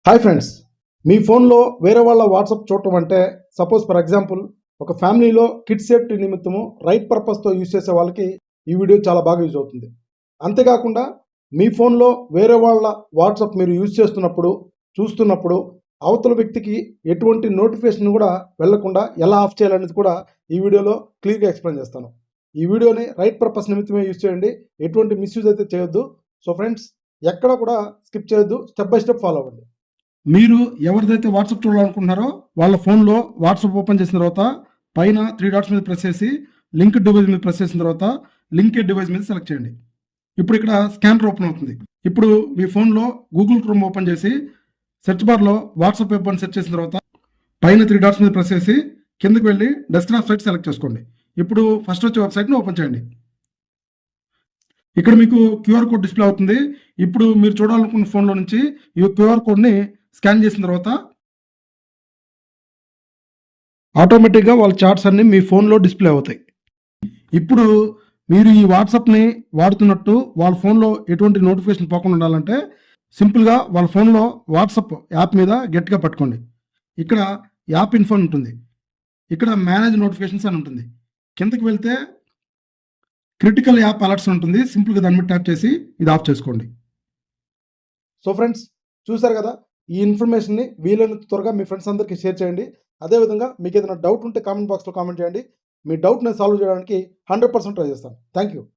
Hi friends, మీ ఫోన్లో వేరే వాళ్ళ వాట్సాప్ చూడటం అంటే సపోజ్ ఫర్ ఎగ్జాంపుల్ ఒక ఫ్యామిలీలో కిడ్స్ సేఫ్టీ నిమిత్తము రైట్ పర్పస్తో యూజ్ చేసే వాళ్ళకి ఈ వీడియో చాలా బాగా యూజ్ అవుతుంది. అంతేకాకుండా మీ ఫోన్లో వేరే వాళ్ళ వాట్సాప్ మీరు యూజ్ చూస్తున్నప్పుడు అవతల వ్యక్తికి ఎటువంటి నోటిఫికేషన్ కూడా వెళ్లకుండా ఎలా ఆఫ్ చేయాలనేది కూడా ఈ వీడియోలో క్లియర్గా ఎక్స్ప్లెయిన్ చేస్తాను. ఈ వీడియోని రైట్ పర్పస్ నిమిత్తమే యూజ్ చేయండి, ఎటువంటి మిస్యూజ్ అయితే చేయొద్దు. సో ఫ్రెండ్స్, ఎక్కడ కూడా స్కిప్ చేయొద్దు, స్టెప్ బై స్టెప్ ఫాలో అవ్వండి. మీరు ఎవరిదైతే వాట్సాప్ చూడాలనుకుంటున్నారో వాళ్ళ ఫోన్లో వాట్సాప్ ఓపెన్ చేసిన తర్వాత పైన 3 డాట్స్ మీద ప్రెస్ చేసి లింక్ డివైస్ మీద ప్రెస్ చేసిన తర్వాత లింకెడ్ డివైస్ మీద సెలెక్ట్ చేయండి. ఇప్పుడు ఇక్కడ స్కానర్ ఓపెన్ అవుతుంది. ఇప్పుడు మీ ఫోన్లో గూగుల్ క్రోమ్ ఓపెన్ చేసి సెర్చ్ బార్లో వాట్సాప్ యాప్ అని సెర్చ్ చేసిన తర్వాత పైన 3 డాట్స్ మీద ప్రెస్ చేసి కిందకి వెళ్ళి డెస్క్టాప్ సైట్ సెలెక్ట్ చేసుకోండి. ఇప్పుడు ఫస్ట్ వచ్చే వెబ్సైట్ని ఓపెన్ చేయండి. ఇక్కడ మీకు క్యూఆర్ కోడ్ డిస్ప్లే అవుతుంది. ఇప్పుడు మీరు చూడాలనుకున్న ఫోన్లో నుంచి ఈ క్యూఆర్ కోడ్ని స్కాన్ చేసిన తర్వాత ఆటోమేటిక్గా వాళ్ళ చార్ట్స్ అన్ని మీ ఫోన్లో డిస్ప్లే అవుతాయి. ఇప్పుడు మీరు ఈ వాట్సాప్ని వాడుతున్నట్టు వాళ్ళ ఫోన్లో ఎటువంటి నోటిఫికేషన్ పోకుండా ఉండాలంటే సింపుల్గా వాళ్ళ ఫోన్లో వాట్సాప్ యాప్ మీద గట్టిగా పట్టుకోండి. ఇక్కడ యాప్ ఇన్ఫో ఉంటుంది, ఇక్కడ మేనేజ్ నోటిఫికేషన్స్ అని ఉంటుంది. కిందకి వెళ్తే క్రిటికల్ యాప్ అలర్ట్స్ ఉంటుంది. సింపుల్గా దాని మీద ట్యాప్ చేసి ఇది ఆఫ్ చేసుకోండి. సో ఫ్రెండ్స్, చూసారు కదా, ఈ ఇన్ఫర్మేషన్ని వీలైనంత త్వరగా మీ ఫ్రెండ్స్ అందరికీ షేర్ చేయండి. అదేవిధంగా మీకు ఏదైనా డౌట్ ఉంటే కామెంట్ బాక్స్లో కామెంట్ చేయండి. మీ డౌట్ని సాల్వ్ చేయడానికి 100% ట్రై చేస్తాను. Thank you.